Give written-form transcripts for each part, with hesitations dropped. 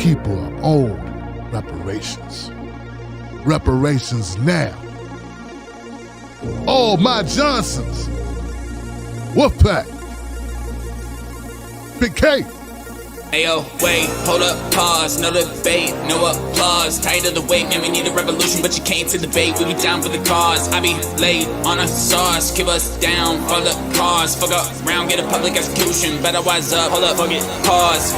people are owed reparations. Reparations now. All my Johnsons. Wolfpack. Big K. Ayo, wait, hold up, pause, no debate, no applause. Tired of the wait, man, we need a revolution, but you came to debate. We be down for the cause. I be laid on a sauce, keep us down for the cause. Fuck up, round, get a public execution. Better wise up, hold up, fuck it, pause.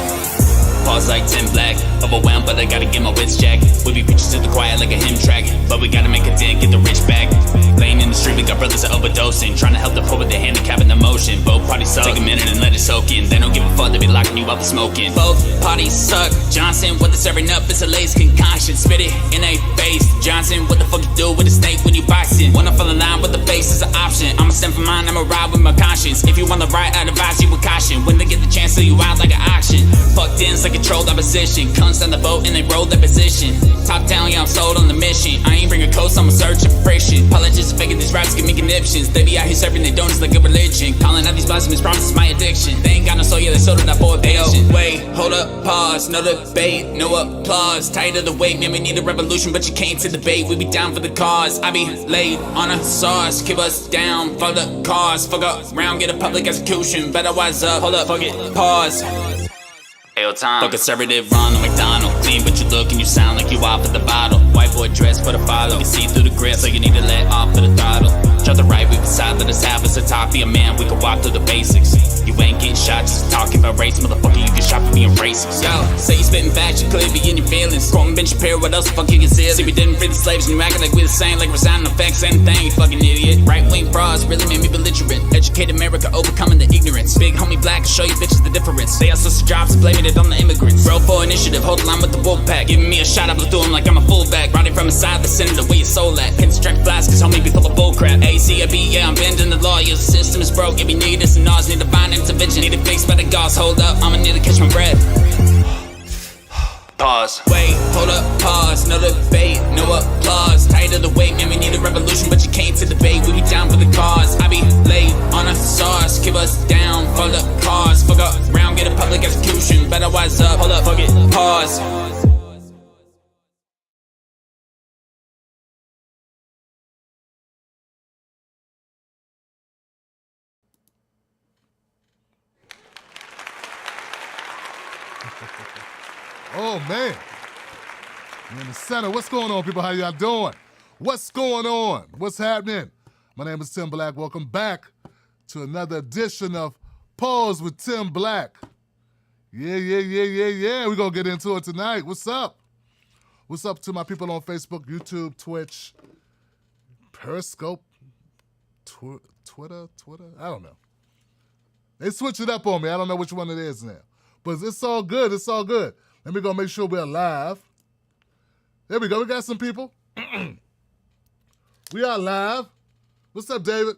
Pause like Tim Black, overwhelmed, but I gotta get my wits jacked. We be preaching to the choir like a hymn track, but we gotta make a dent, get the rich back. Laying in the street, we got brothers that overdosing, trying to help the poor with their handicap and emotion. Both parties suck, take a minute and let it soak in. They don't give a fuck, they be locking you up for smoking. Both parties suck. Johnson, what the serving up is a lace concoction. Spit it in a face. Johnson, what the fuck you do with a snake when you boxing? Wanna fall in line with the face is an option. I'ma stand for mine, I'ma ride with my conscience. If you want the right, I'd advise you with caution. When they get the chance, sell you out like an auction. Fucked in, like controlled opposition. Cunts on the boat and they roll their position. Top down, yeah, I'm sold on the mission. I ain't bringing coast, I'm searching for friction. Politicians faking these raps give me conniptions. They be out here serving their donuts like a religion. Calling out these blasphemous promises my addiction. They ain't got no soul, yeah, they sold it out for a pension. Wait, hold up, pause, no debate, no applause. Tired of the wait, man, we need a revolution, but you came to debate. We be down for the cause. I be laid on a sauce, keep us down for the cause. Fuck up, round, get a public execution. Better wise up, hold up, fuck it, pause. Ayo, time. Fuck conservative, run on McDonald. Clean, but you look and you sound like you off at the bottle. White boy dress for the follow. You can see through the grip, so you need to let off of the throttle. Try the right, we decide that it's half as a top. Be a man, we can walk through the basics. You ain't getting shot, just talking about race. Motherfucker, you get shot for being racist. Yo, say you spitting facts, you clearly be in your feelings. Quoting Ben Shapiro, what else the fuck you conceal? See, we didn't free the slaves, and you acting like we the same. Like resigning effects, same thing, you fucking idiot. Right-wing frauds really made me belligerent. Educate America, overcoming the ignorance. Big homie black, show you bitches the difference. They also jobs and blaming it on the immigrants. Bro for initiative, hold the line with the wolf pack. Giving me a shot, I blew through him like I'm a fullback. Riding from inside the center, where your soul at. Pin strength blast, cause homie be full of bullcrap. ACAB, yeah, I'm bending the law. Your system is broke, if you need this and ours, need divine intervention. Need it fixed by the gods, hold up, I'ma need to catch my breath. Pause. Wait, hold up, pause, no debate, no applause. Tired of the wait, man, we need a revolution, but you came to debate. We be down for the cause. I be laid on a sauce, keep us down for the cause. Fuck up, round, get a public execution. Better wise up, hold up, fuck it, pause. Oh, man. We're in the center. What's going on, people? How y'all doing? What's going on? What's happening? My name is Tim Black. Welcome back to another edition of Pause with Tim Black. Yeah. We're going to get into it tonight. What's up? What's up to my people on Facebook, YouTube, Twitch, Periscope, Twitter? I don't know. They switch it up on me. I don't know which one it is now. But it's all good. It's all good. Let me go make sure we're live. There we go. We got some people. We are live. What's up, David?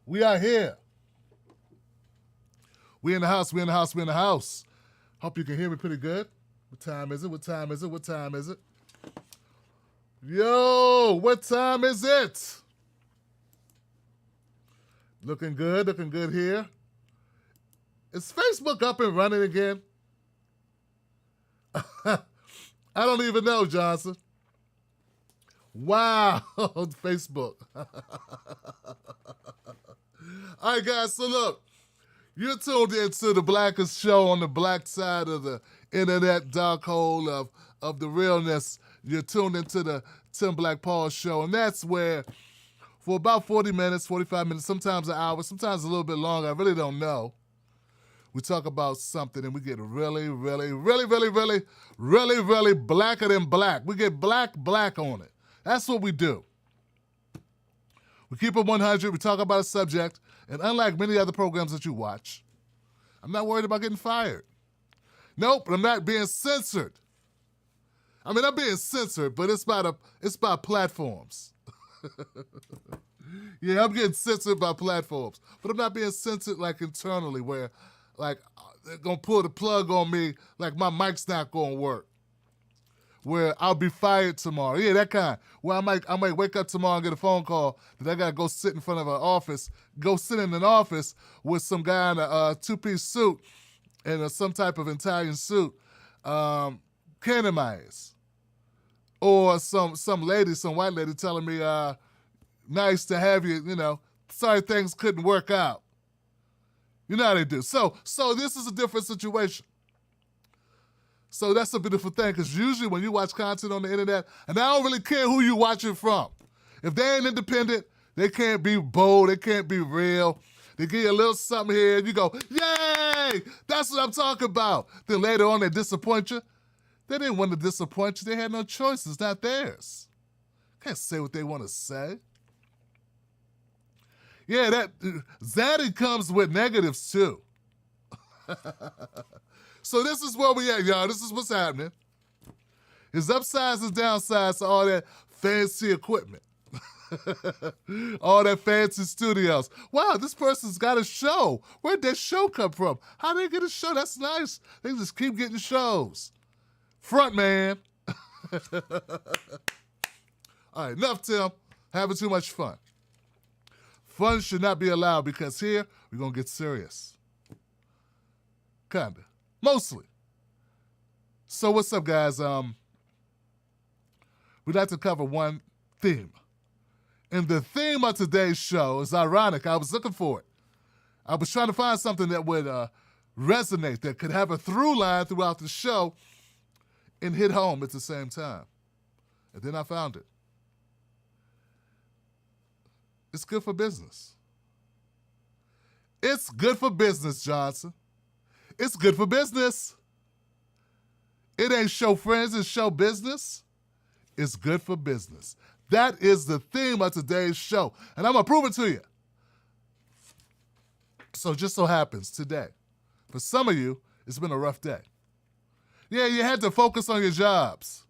We are here. We in the house. We in the house. We in the house. Hope you can hear me pretty good. What time is it? What time is it? What time is it? Yo, what time is it? Looking good. Looking good here. Is Facebook up and running again? I don't even know, Johnson. Wow, Facebook. All right, guys, so look, you're tuned into the Blackest Show on the black side of the internet dark hole of the realness. You're tuned into the Tim Black Pause Show, and that's where for about 40 minutes, 45 minutes, sometimes an hour, sometimes a little bit longer, I really don't know, we talk about something and we get really blacker than black. We get black on it. That's what we do. We keep it 100. We talk about a subject. And unlike many other programs that you watch, I'm not worried about getting fired. Nope, I'm not being censored. I mean, I'm being censored, but it's by platforms. Yeah, I'm getting censored by platforms. But I'm not being censored like internally where like they're gonna pull the plug on me, like my mic's not gonna work. Where I'll be fired tomorrow. Yeah, that kind. Where I might wake up tomorrow and get a phone call that I gotta go sit in front of an office, go sit in an office with some guy in a two-piece suit in some type of Italian suit, candy mines. Or some lady, some white lady telling me, nice to have you, sorry things couldn't work out. You know how they do. So this is a different situation. So that's a beautiful thing, because usually when you watch content on the internet, and I don't really care who you watch it from. If they ain't independent, they can't be bold, they can't be real. They give you a little something here, and you go, yay! That's what I'm talking about. Then later on, they disappoint you. They didn't want to disappoint you. They had no choice. It's not theirs. Can't say what they want to say. Yeah, that zaddy comes with negatives too. So this is where we at, y'all. This is what's happening. It's upsides and downsides to all that fancy equipment. All that fancy studios. Wow, this person's got a show. Where'd that show come from? How did they get a show? That's nice. They just keep getting shows. Front man. All right, enough, Tim. Having too much fun. Fun should not be allowed, because here we're going to get serious. Kinda. Mostly. So what's up, guys? We'd like to cover one theme. And the theme of today's show is ironic. I was looking for it. I was trying to find something that would resonate, that could have a through line throughout the show and hit home at the same time. And then I found it. It's good for business. It's good for business, Johnson. It's good for business. It ain't show friends, it's show business. It's good for business. That is the theme of today's show. And I'm going to prove it to you. So just so happens today, for some of you, it's been a rough day. Yeah, you had to focus on your jobs.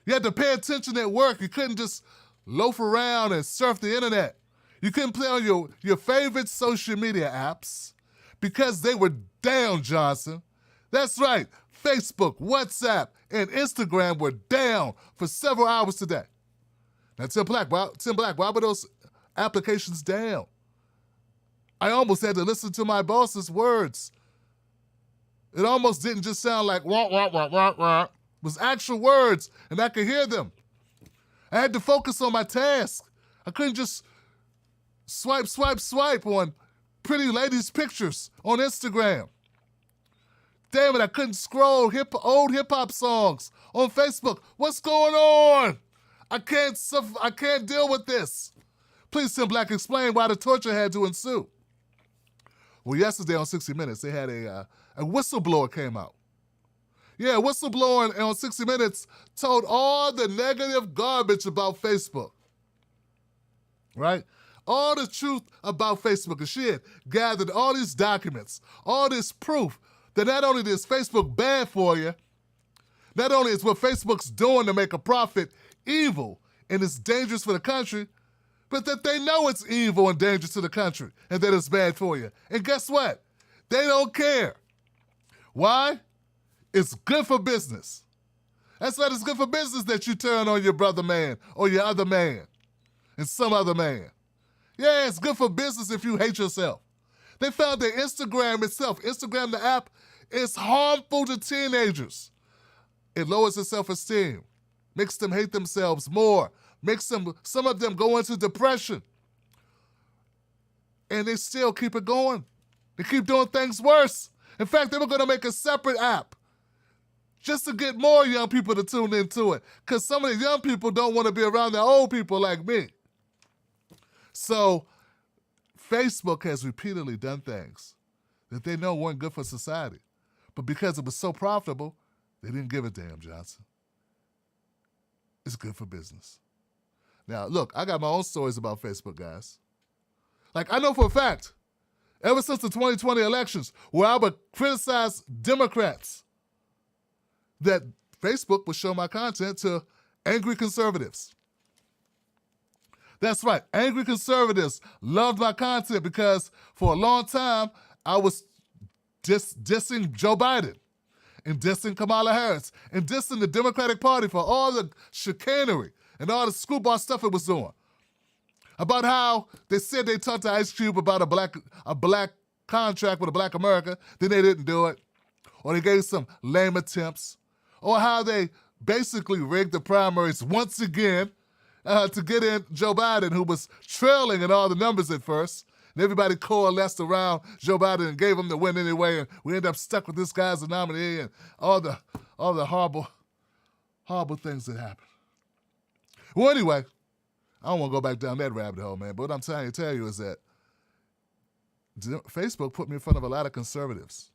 You had to pay attention at work. You couldn't just loaf around and surf the internet. You couldn't play on your favorite social media apps because they were down, Johnson. That's right. Facebook, WhatsApp, and Instagram were down for several hours today. Now, Tim Black, why were those applications down? I almost had to listen to my boss's words. It almost didn't just sound like wah, wah, wah, wah, wah. It was actual words, and I could hear them. I had to focus on my task. I couldn't just swipe on pretty ladies' pictures on Instagram. Damn it, I couldn't scroll old hip-hop songs on Facebook. What's going on? I can't deal with this. Please, Tim Black, explain why the torture had to ensue. Well, yesterday on 60 Minutes, they had a whistleblower came out. Yeah, a whistleblower on 60 Minutes told all the negative garbage about Facebook. Right? All the truth about Facebook. And she had gathered all these documents, all this proof that not only is Facebook bad for you, not only is what Facebook's doing to make a profit evil and it's dangerous for the country, but that they know it's evil and dangerous to the country and that it's bad for you. And guess what? They don't care. Why? It's good for business. That's why it's good for business that you turn on your brother man or your other man and some other man. Yeah, it's good for business if you hate yourself. They found that Instagram itself, Instagram the app, is harmful to teenagers. It lowers their self-esteem, makes them hate themselves more, makes some of them go into depression. And they still keep it going. They keep doing things worse. In fact, they were going to make a separate app just to get more young people to tune into it, because some of the young people don't want to be around the old people like me. So Facebook has repeatedly done things that they know weren't good for society. But because it was so profitable, they didn't give a damn, Johnson. It's good for business. Now, look, I got my own stories about Facebook, guys. Like, I know for a fact, ever since the 2020 elections, where I would criticize Democrats, that Facebook would show my content to angry conservatives. That's right, angry conservatives loved my content because for a long time, I was dissing Joe Biden and dissing Kamala Harris and dissing the Democratic Party for all the chicanery and all the screwball stuff it was doing. About how they said they talked to Ice Cube about a black contract with a black America, then they didn't do it. or they gave some lame attempts, or how they basically rigged the primaries once again to get in Joe Biden, who was trailing in all the numbers at first. And everybody coalesced around Joe Biden and gave him the win anyway, and we ended up stuck with this guy as the nominee and all the horrible things that happened. Well, anyway, I don't want to go back down that rabbit hole, man, but what I'm trying to tell you is that Facebook put me in front of a lot of conservatives.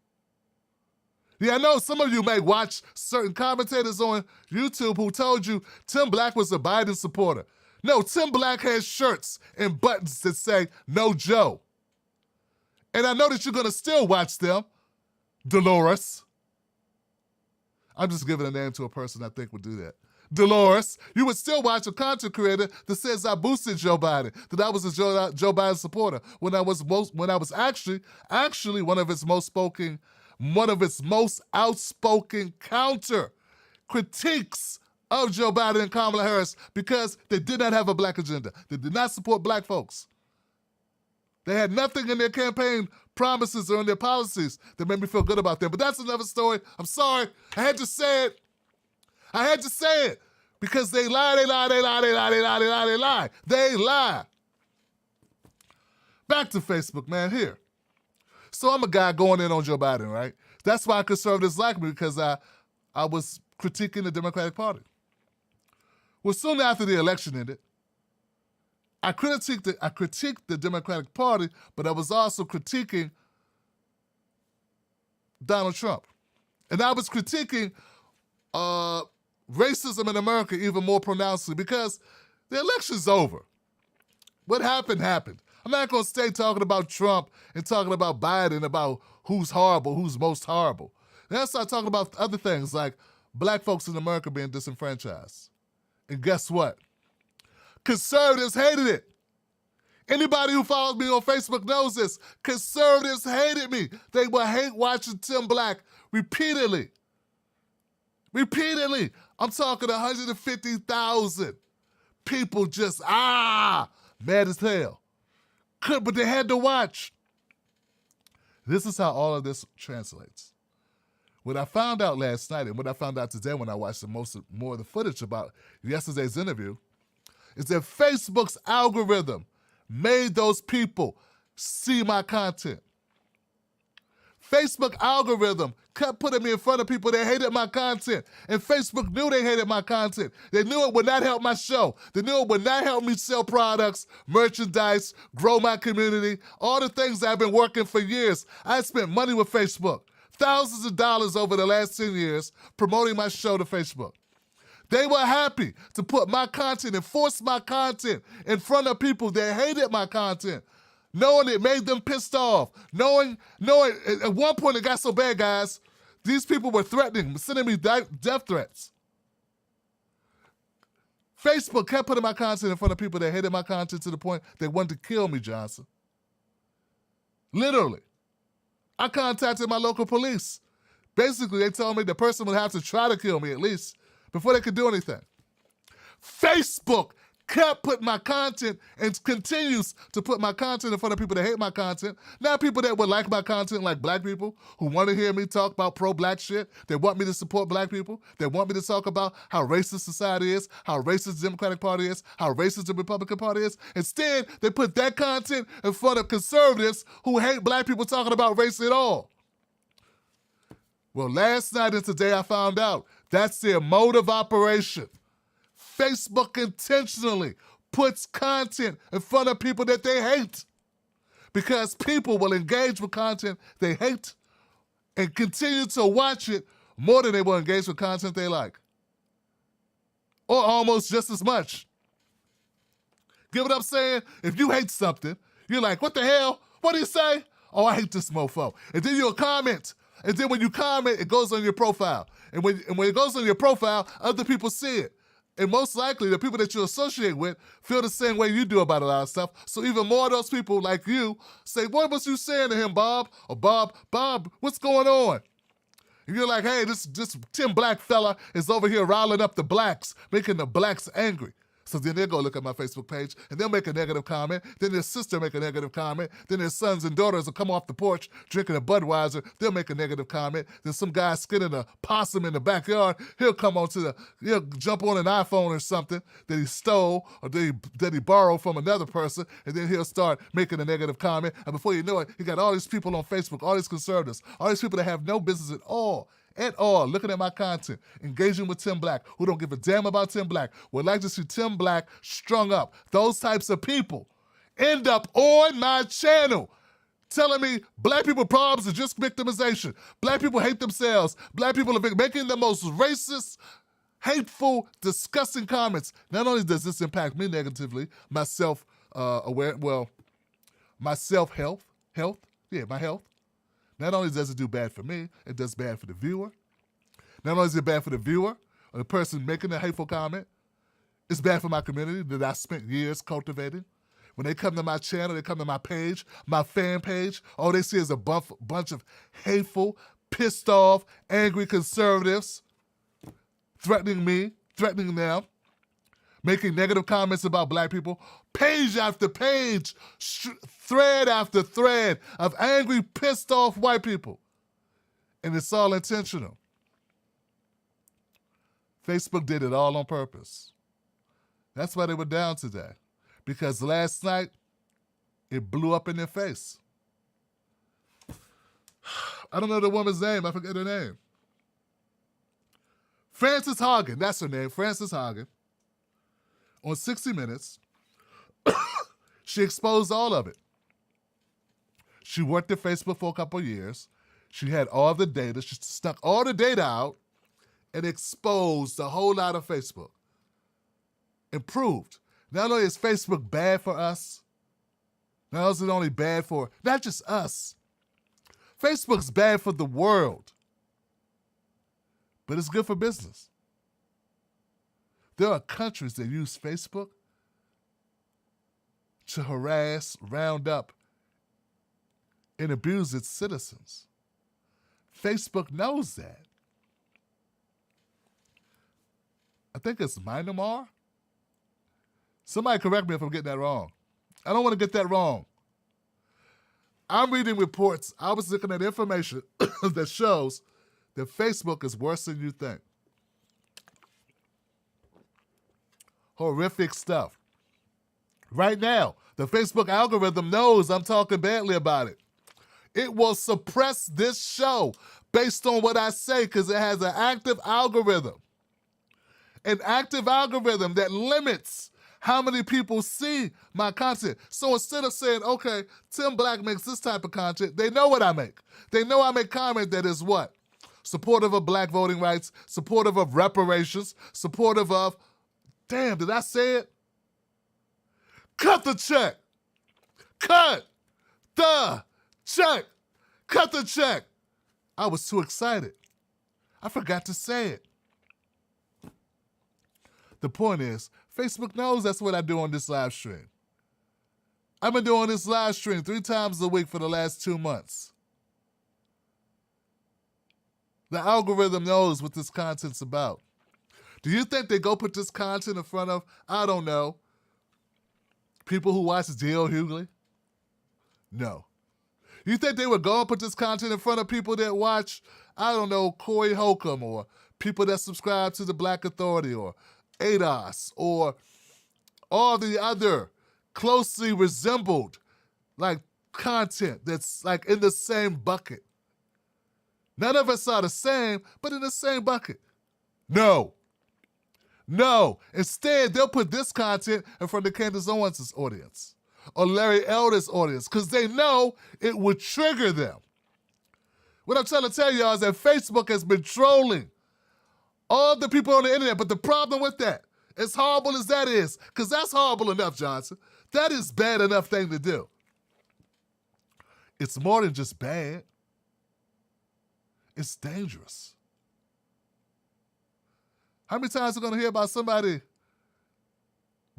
Yeah, I know some of you may watch certain commentators on YouTube who told you Tim Black was a Biden supporter. No, Tim Black has shirts and buttons that say, "No Joe." And I know that you're going to still watch them, Dolores. I'm just giving a name to a person I think would do that. Dolores, you would still watch a content creator that says I boosted Joe Biden, that I was a Joe Biden supporter, when I was actually one of its most outspoken counter critiques of Joe Biden and Kamala Harris, because they did not have a black agenda. They did not support black folks. They had nothing in their campaign promises or in their policies that made me feel good about them. But that's another story. I'm sorry. I had to say it. Because they lie. They lie. Back to Facebook, man, here. So I'm a guy going in on Joe Biden, right? That's why conservatives like me, because I was critiquing the Democratic Party. Well, soon after the election ended, I critiqued the Democratic Party, but I was also critiquing Donald Trump. And I was critiquing racism in America even more pronouncedly, because the election's over. What happened, happened. I'm not going to stay talking about Trump and talking about Biden, about who's horrible, who's most horrible. Then I start talking about other things like black folks in America being disenfranchised. And guess what? Conservatives hated it. Anybody who follows me on Facebook knows this. Conservatives hated me. They would hate watching Tim Black repeatedly. Repeatedly. I'm talking 150,000 people just, mad as hell. But they had to watch. This is how all of this translates. What I found out last night and what I found out today when I watched more of the footage about yesterday's interview is that Facebook's algorithm made those people see my content. Facebook algorithm kept putting me in front of people that hated my content. And Facebook knew they hated my content. They knew it would not help my show. They knew it would not help me sell products, merchandise, grow my community, all the things that I've been working for years. I spent money with Facebook, thousands of dollars over the last 10 years promoting my show to Facebook. They were happy to put my content and force my content in front of people that hated my content, knowing it made them pissed off, knowing at one point it got so bad, guys, these people were threatening, sending me death threats. Facebook kept putting my content in front of people that hated my content to the point they wanted to kill me, Johnson. Literally. I contacted my local police. Basically, they told me the person would have to try to kill me at least before they could do anything. Facebook kept putting my content and continues to put my content in front of people that hate my content. Not people that would like my content, like black people who want to hear me talk about pro-black shit. They want me to support black people. They want me to talk about how racist society is, how racist the Democratic Party is, how racist the Republican Party is. Instead, they put that content in front of conservatives who hate black people talking about race at all. Well, last night and today I found out that's their mode of operation. Facebook intentionally puts content in front of people that they hate because people will engage with content they hate and continue to watch it more than they will engage with content they like. Or almost just as much. Get what I'm saying? If you hate something, you're like, what the hell? What do you say? Oh, I hate this mofo. And then you'll comment. And then when you comment, it goes on your profile. And when it goes on your profile, other people see it. And most likely, the people that you associate with feel the same way you do about a lot of stuff. So even more of those people like you say, what was you saying to him, Bob? Or Bob, what's going on? And you're like, hey, this Tim Black fella is over here riling up the blacks, making the blacks angry. So then they'll go look at my Facebook page and they'll make a negative comment. Then their sister make a negative comment. Then their sons and daughters will come off the porch drinking a Budweiser. They'll make a negative comment. Then some guy skinning a possum in the backyard, he'll jump on an iPhone or something that he stole or that he borrowed from another person, and then he'll start making a negative comment. And before you know it, you got all these people on Facebook, all these conservatives, all these people that have no business at all, looking at my content, engaging with Tim Black, who don't give a damn about Tim Black, would like to see Tim Black strung up. Those types of people end up on my channel telling me black people problems are just victimization. Black people hate themselves. Black people are making the most racist, hateful, disgusting comments. Not only does this impact me negatively, my health. Not only does it do bad for me, it does bad for the viewer. Not only is it bad for the viewer or the person making the hateful comment, it's bad for my community that I spent years cultivating. When they come to my channel, they come to my page, my fan page, all they see is a bunch of hateful, pissed off, angry conservatives threatening me, threatening them, making negative comments about black people, page after page, thread after thread of angry, pissed off white people. And it's all intentional. Facebook did it all on purpose. That's why they were down today. Because last night, it blew up in their face. I don't know the woman's name. I forget her name. Frances Haugen, that's her name, Frances Haugen. On 60 Minutes, she exposed all of it. She worked at Facebook for a couple of years. She had all the data. She stuck all the data out and exposed a whole lot of Facebook. And proved, not only is Facebook bad for us, not only is it only bad for, not just us, Facebook's bad for the world, but it's good for business. There are countries that use Facebook to harass, round up, and abuse its citizens. Facebook knows that. I think it's Myanmar. Somebody correct me if I'm getting that wrong. I don't want to get that wrong. I'm reading reports. I was looking at information that shows that Facebook is worse than you think. Horrific stuff. Right now, the Facebook algorithm knows I'm talking badly about it. It will suppress this show based on what I say because it has an active algorithm. An active algorithm that limits how many people see my content. So instead of saying, okay, Tim Black makes this type of content, they know what I make. They know I make content that is what? Supportive of black voting rights, supportive of reparations, supportive of, damn, did I say it? Cut the check. Cut the check. Cut the check. I was too excited. I forgot to say it. The point is, Facebook knows that's what I do on this live stream. I've been doing this live stream 3 times a week for the last 2 months. The algorithm knows what this content's about. Do you think they go put this content in front of, I don't know, people who watch D.L. Hughley? No. You think they would go and put this content in front of people that watch, I don't know, Corey Holcomb, or people that subscribe to the Black Authority, or ADOS, or all the other closely resembled like content that's like in the same bucket? None of us are the same, but in the same bucket. No. Instead, they'll put this content in front of Candace Owens' audience or Larry Elder's audience because they know it would trigger them. What I'm trying to tell y'all is that Facebook has been trolling all the people on the internet, but the problem with that, as horrible as that is, because that's horrible enough, Johnson, that is bad enough thing to do. It's more than just bad. It's dangerous. How many times are we going to hear about somebody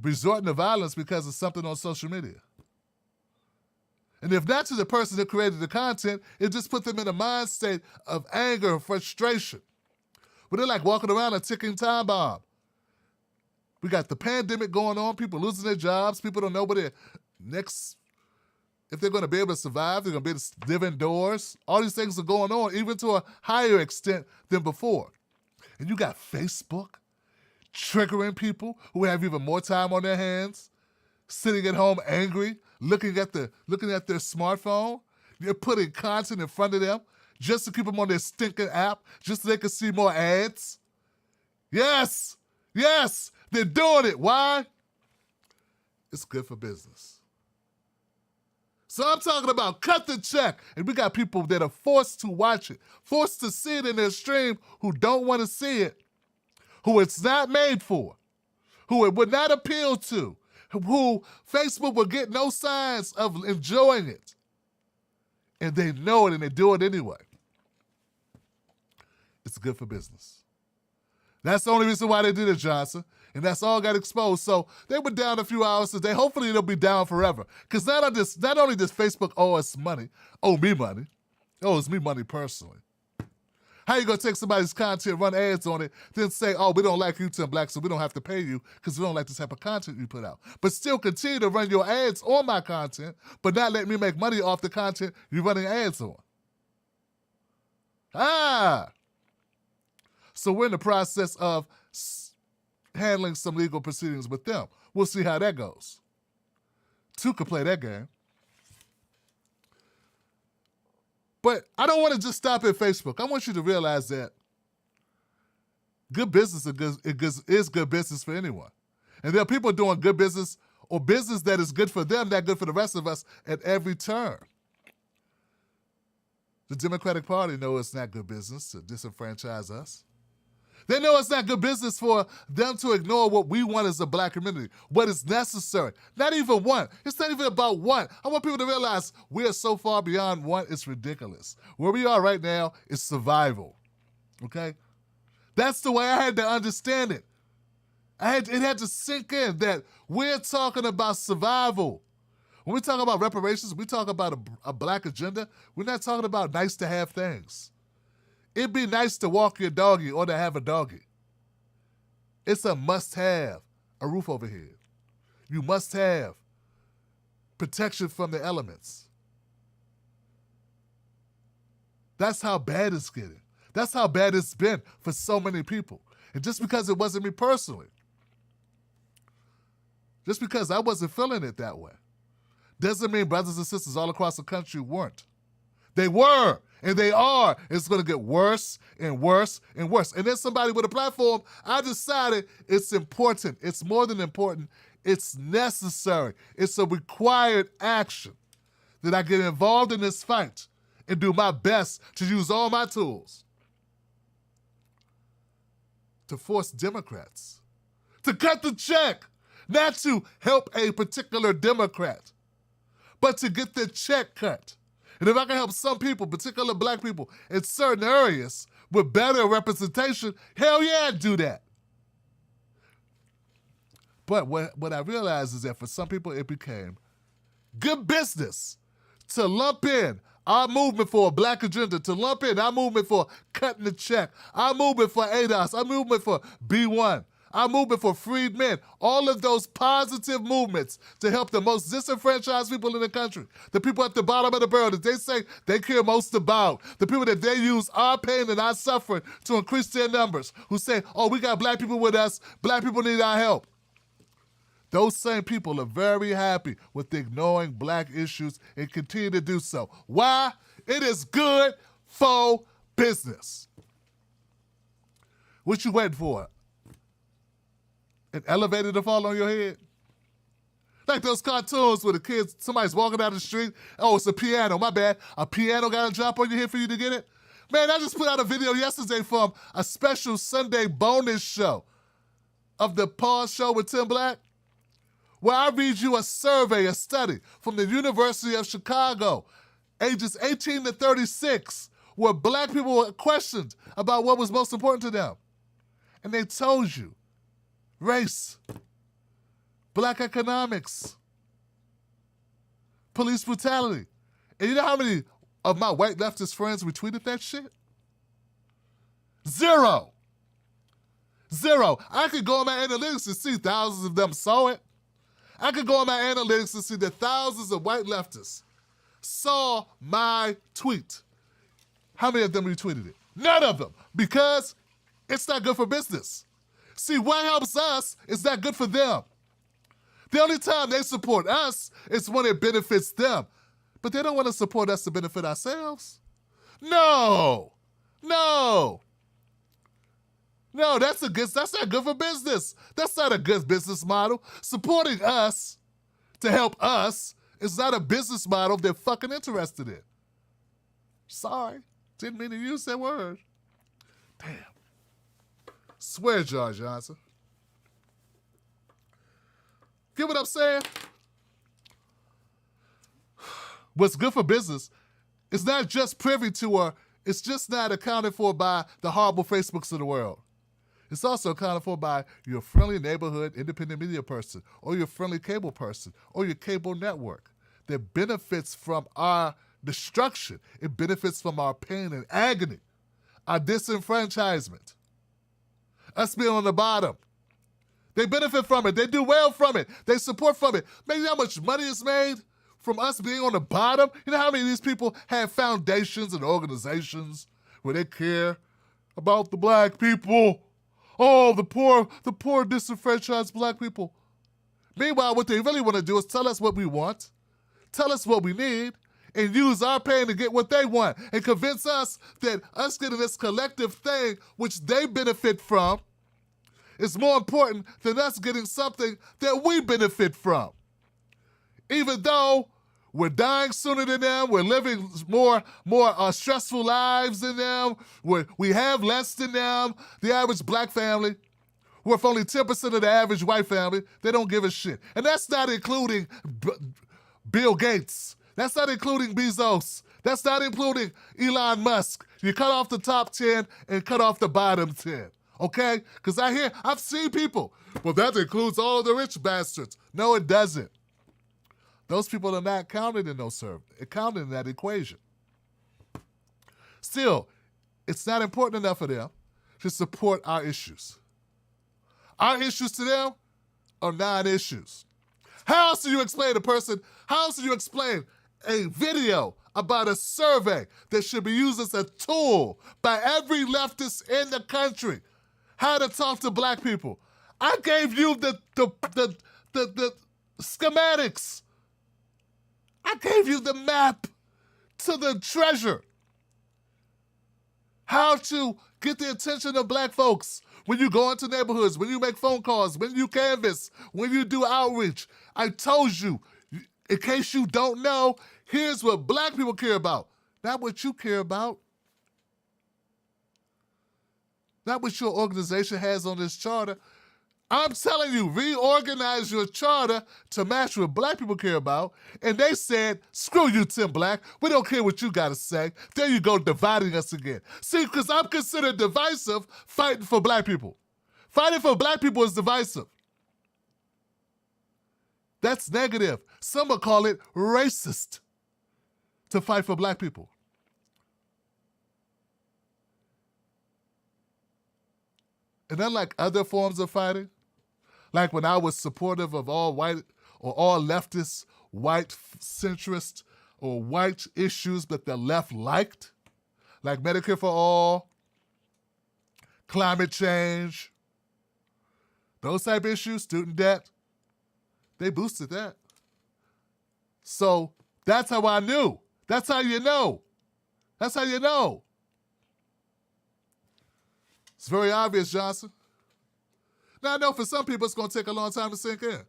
resorting to violence because of something on social media? And if not to the person that created the content, it just put them in a mind state of anger and frustration. But they're like walking around a ticking time bomb. We got the pandemic going on, people losing their jobs, people don't know what their next, if they're going to be able to survive, they're going to be able to live indoors. All these things are going on, even to a higher extent than before. And you got Facebook triggering people who have even more time on their hands, sitting at home angry, looking at their smartphone. You're putting content in front of them just to keep them on their stinking app, just so they can see more ads. Yes, they're doing it. Why? It's good for business. So I'm talking about cut the check. And we got people that are forced to watch it, forced to see it in their stream who don't want to see it, who it's not made for, who it would not appeal to, who Facebook will get no signs of enjoying it. And they know it and they do it anyway. It's good for business. That's the only reason why they did it, Johnson. And that's all got exposed. So they were down a few hours today. Hopefully they'll be down forever. Because not only does Facebook owe us money, owe me money, owes me money personally. How you going to take somebody's content, run ads on it, then say, oh, we don't like you, Tim Black, so we don't have to pay you because we don't like the type of content you put out. But still continue to run your ads on my content, but not let me make money off the content you're running ads on. So we're in the process of handling some legal proceedings with them. We'll see how that goes. Two could play that game. But I don't want to just stop at Facebook. I want you to realize that good business is good business for anyone. And there are people doing good business or business that is good for them, not good for the rest of us at every turn. The Democratic Party knows it's not good business to disenfranchise us. They know it's not good business for them to ignore what we want as a black community, what is necessary. Not even want. It's not even about want. I want people to realize we are so far beyond want, it's ridiculous. Where we are right now is survival, okay? That's the way I had to understand it. It had to sink in that we're talking about survival. When we talk about reparations, we talk about a black agenda, we're not talking about nice-to-have things. It'd be nice to walk your doggy or to have a doggy. It's a must-have, a roof over head. You must have protection from the elements. That's how bad it's getting. That's how bad it's been for so many people. And just because it wasn't me personally, just because I wasn't feeling it that way, doesn't mean brothers and sisters all across the country weren't. They were, and they are. It's going to get worse and worse and worse. And then somebody with a platform, I decided it's important. It's more than important. It's necessary. It's a required action that I get involved in this fight and do my best to use all my tools to force Democrats to cut the check, not to help a particular Democrat, but to get the check cut. And if I can help some people, particularly black people, in certain areas with better representation, hell yeah, I'd do that. But what I realized is that for some people, it became good business to lump in our movement for a black agenda, to lump in our movement for cutting the check, our movement for ADOS, our movement for B1, our movement for freed men, all of those positive movements to help the most disenfranchised people in the country, the people at the bottom of the barrel that they say they care most about, the people that they use our pain and our suffering to increase their numbers, who say, oh, we got black people with us, black people need our help. Those same people are very happy with ignoring black issues and continue to do so. Why? It is good for business. What you waiting for? An elevator to fall on your head? Like those cartoons where the kids, somebody's walking down the street, oh, it's a piano, my bad. A piano got to drop on your head for you to get it? Man, I just put out a video yesterday from a special Sunday bonus show of the Pause Show with Tim Black, where I read you a survey, a study from the University of Chicago, ages 18 to 36, where black people were questioned about what was most important to them. And they told you race, black economics, police brutality. And you know how many of my white leftist friends retweeted that shit? Zero. Zero. I could go on my analytics and see thousands of them saw it. I could go on my analytics and see that thousands of white leftists saw my tweet. How many of them retweeted it? None of them, because it's not good for business. See, what helps us is not good for them. The only time they support us is when it benefits them. But they don't want to support us to benefit ourselves. No, that's not good for business. That's not a good business model. Supporting us to help us is not a business model they're fucking interested in. Sorry, didn't mean to use that word. Damn. Swear, George Johnson. Get what I'm saying? What's good for business is not just privy to or it's just not accounted for by the horrible Facebooks of the world. It's also accounted for by your friendly neighborhood independent media person or your friendly cable person or your cable network that benefits from our destruction. It benefits from our pain and agony, our disenfranchisement, us being on the bottom. They benefit from it. They do well from it. They support from it. Man, you know how much money is made from us being on the bottom? You know how many of these people have foundations and organizations where they care about the black people? Oh, the poor disenfranchised black people. Meanwhile, what they really want to do is tell us what we want, tell us what we need, and use our pain to get what they want, and convince us that us getting this collective thing, which they benefit from, is more important than us getting something that we benefit from. Even though we're dying sooner than them, we're living more stressful lives than them, we have less than them, the average black family, worth only 10% of the average white family, they don't give a shit. And that's not including Bill Gates. That's not including Bezos. That's not including Elon Musk. You cut off the top 10 and cut off the bottom 10. Okay? Because I've seen people, well, that includes all of the rich bastards. No, it doesn't. Those people are not counted in counted in that equation. Still, it's not important enough for them to support our issues. Our issues to them are non-issues. How else do you explain a video about a survey that should be used as a tool by every leftist in the country? How to talk to black people. I gave you the schematics. I gave you the map to the treasure. How to get the attention of black folks when you go into neighborhoods, when you make phone calls, when you canvass, when you do outreach. I told you, in case you don't know, here's what black people care about, not what you care about. Not what your organization has on this charter. I'm telling you, reorganize your charter to match what black people care about. And they said, screw you, Tim Black. We don't care what you got to say. There you go, dividing us again. See, because I'm considered divisive fighting for black people. Fighting for black people is divisive. That's negative. Some will call it racist to fight for black people. And unlike other forms of fighting, like when I was supportive of all white or all leftist, white centrist or white issues that the left liked, like Medicare for all, climate change, those type of issues, student debt, they boosted that. So that's how I knew. That's how you know. That's how you know. It's very obvious, Johnson. Now, I know for some people it's going to take a long time to sink in.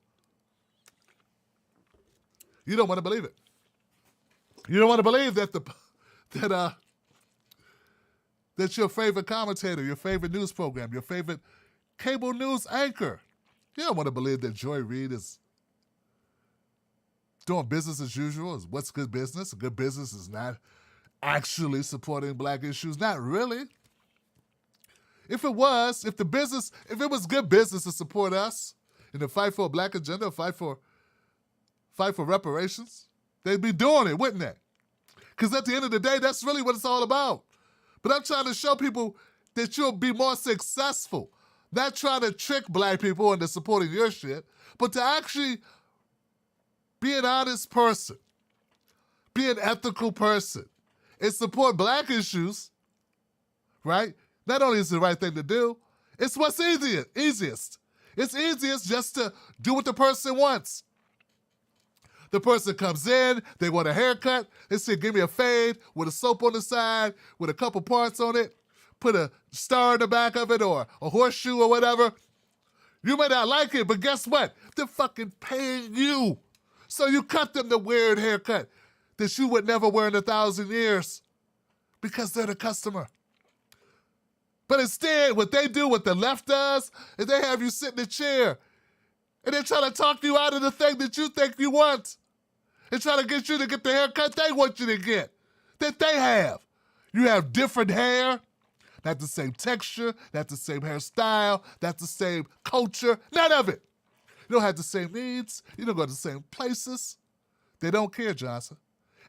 You don't want to believe it. You don't want to believe that your favorite commentator, your favorite news program, your favorite cable news anchor, you don't want to believe that Joy Reid is doing business as usual. Is what's good business? Good business is not actually supporting black issues. Not really. If it was good business to support us in the fight for a black agenda, fight for reparations, they'd be doing it, wouldn't they? Because at the end of the day, that's really what it's all about. But I'm trying to show people that you'll be more successful Not trying to trick black people into supporting your shit, but to actually be an honest person, be an ethical person, and support black issues, right? Not only is it the right thing to do, it's what's easiest. It's easiest just to do what the person wants. The person comes in, they want a haircut, they say, give me a fade with a soap on the side, with a couple parts on it, put a star in the back of it or a horseshoe or whatever. You may not like it, but guess what? They're fucking paying you. So you cut them the weird haircut that you would never wear in 1,000 years because they're the customer. But instead, what they do, what the left does, is they have you sit in a chair and they try to talk you out of the thing that you think you want. They try to get you to get the haircut they want you to get, that they have. You have different hair, not the same texture, not the same hairstyle, not the same culture, none of it. You don't have the same needs. You don't go to the same places. They don't care, Johnson.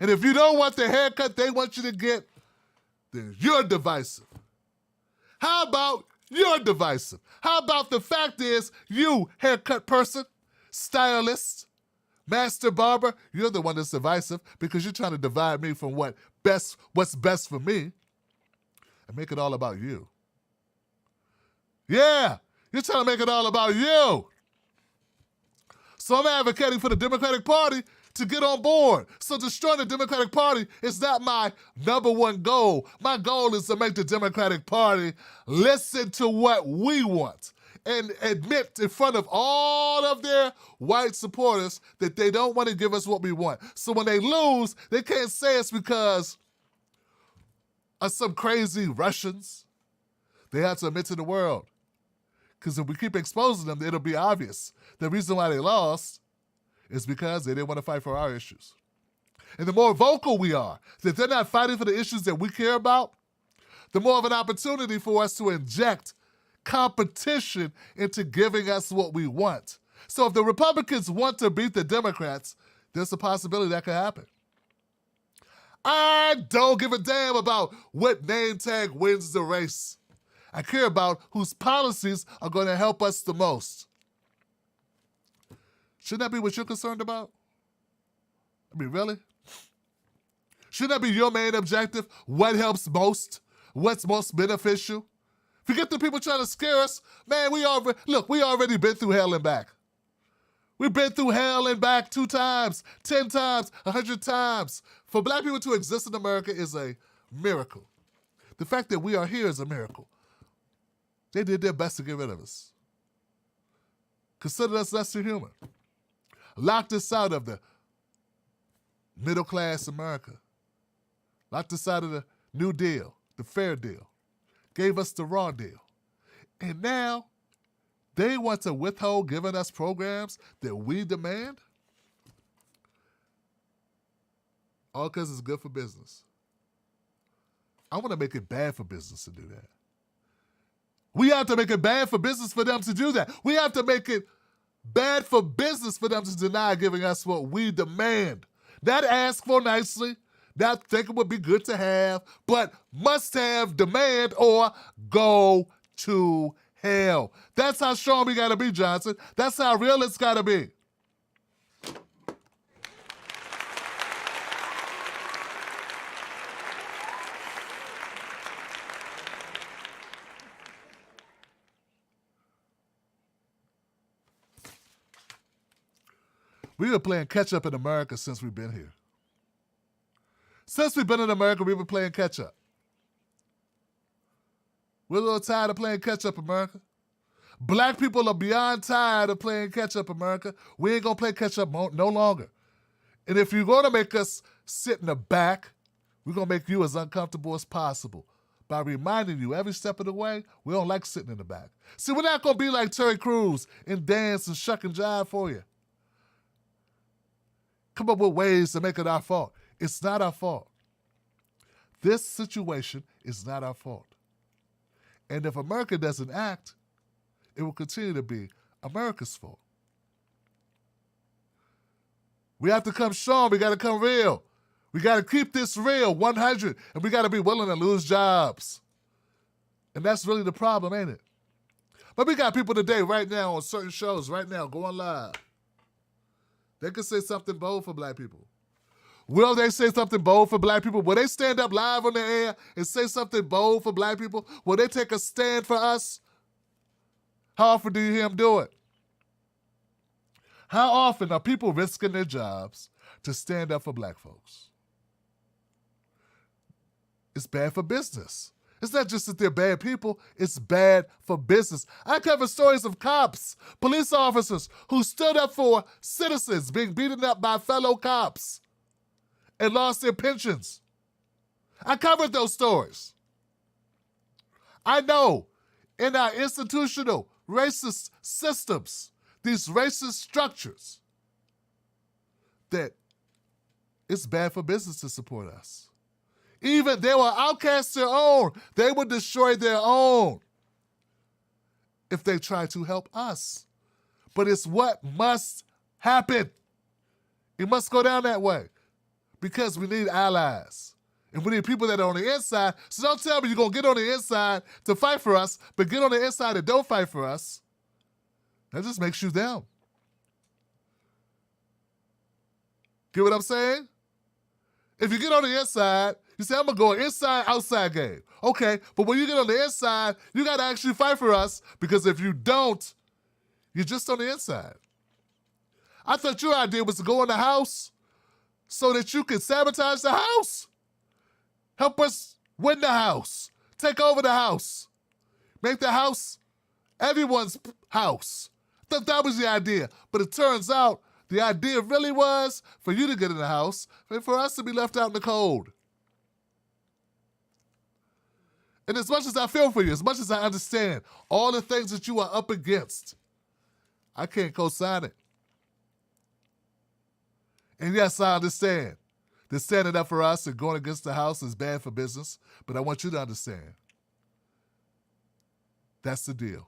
And if you don't want the haircut they want you to get, then you're divisive. How about you're divisive? How about the fact is you, haircut person, stylist, master barber, you're the one that's divisive because you're trying to divide me from what's best for me and make it all about you. Yeah, you're trying to make it all about you. So I'm advocating for the Democratic Party to get on board. So destroying the Democratic Party is not my number one goal. My goal is to make the Democratic Party listen to what we want and admit in front of all of their white supporters that they don't want to give us what we want. So when they lose, they can't say it's because of some crazy Russians. They have to admit to the world. Because if we keep exposing them, it'll be obvious. The reason why they lost is because they didn't want to fight for our issues. And the more vocal we are, that they're not fighting for the issues that we care about, the more of an opportunity for us to inject competition into giving us what we want. So if the Republicans want to beat the Democrats, there's a possibility that could happen. I don't give a damn about what name tag wins the race. I care about whose policies are going to help us the most. Shouldn't that be what you're concerned about? I mean, really? Shouldn't that be your main objective? What helps most? What's most beneficial? Forget the people trying to scare us. Man, we already been through hell and back. We've been through hell and back 2 times, 10 times, 100 times. For black people to exist in America is a miracle. The fact that we are here is a miracle. They did their best to get rid of us. Considered us less than human. Locked us out of the middle class America. Locked us out of the New Deal, the Fair Deal. Gave us the Raw Deal. And now they want to withhold giving us programs that we demand? All because it's good for business. I want to make it bad for business to do that. We have to make it bad for business for them to do that. We have to make it bad for business for them to deny giving us what we demand. Not ask for nicely, not think it would be good to have, but must have, demand, or go to hell. That's how strong we gotta be, Johnson. That's how real it's gotta be. We've been playing catch-up in America since we've been here. Since we've been in America, we've been playing catch-up. We're a little tired of playing catch-up, America. Black people are beyond tired of playing catch-up, America. We ain't gonna play catch-up no longer. And if you're gonna make us sit in the back, we're gonna make you as uncomfortable as possible by reminding you every step of the way, we don't like sitting in the back. See, we're not gonna be like Terry Crews and dance and shuck and jive for you. Come up with ways to make it our fault. It's not our fault. This situation is not our fault. And if America doesn't act, it will continue to be America's fault. We have to come strong. We got to come real. We got to keep this real, 100, and we got to be willing to lose jobs. And that's really the problem, ain't it? But we got people today right now on certain shows right now going live. They can say something bold for black people. Will they say something bold for black people? Will they stand up live on the air and say something bold for black people? Will they take a stand for us? How often do you hear them do it? How often are people risking their jobs to stand up for black folks? It's bad for business. It's not just that they're bad people, it's bad for business. I cover stories of cops, police officers who stood up for citizens being beaten up by fellow cops and lost their pensions. I covered those stories. I know in our institutional racist systems, these racist structures, that it's bad for business to support us. Even they will outcast their own. They will destroy their own if they try to help us. But it's what must happen. It must go down that way because we need allies. And we need people that are on the inside. So don't tell me you're going to get on the inside to fight for us, but get on the inside and don't fight for us. That just makes you them. Get what I'm saying? If you get on the inside, you say, I'm going to go inside-outside game. Okay, but when you get on the inside, you got to actually fight for us because if you don't, you're just on the inside. I thought your idea was to go in the house so that you can sabotage the house. Help us win the house. Take over the house. Make the house everyone's house. I thought that was the idea. But it turns out the idea really was for you to get in the house and for us to be left out in the cold. And as much as I feel for you, as much as I understand all the things that you are up against, I can't co-sign it. And yes, I understand that standing up for us and going against the house is bad for business, but I want you to understand that's the deal.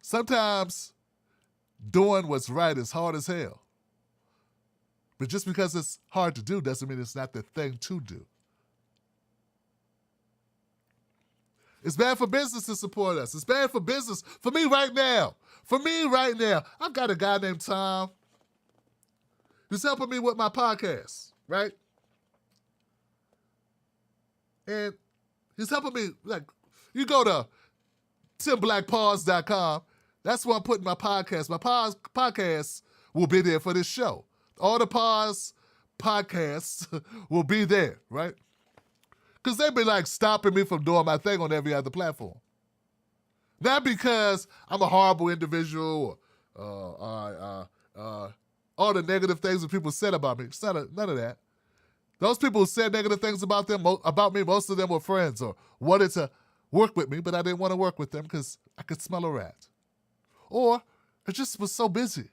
Sometimes doing what's right is hard as hell. But just because it's hard to do doesn't mean it's not the thing to do. It's bad for business to support us. It's bad for business for me right now. For me right now. I've got a guy named Tom who's helping me with my podcast, right? And he's helping me, like, you go to timblackpause.com. That's where I'm putting my podcast. My podcast will be there for this show. All the pause podcasts will be there, right? Because they've been like stopping me from doing my thing on every other platform. Not because I'm a horrible individual or all the negative things that people said about me. It's none of that. Those people who said negative things about me, most of them were friends or wanted to work with me, but I didn't want to work with them because I could smell a rat. Or I just was so busy.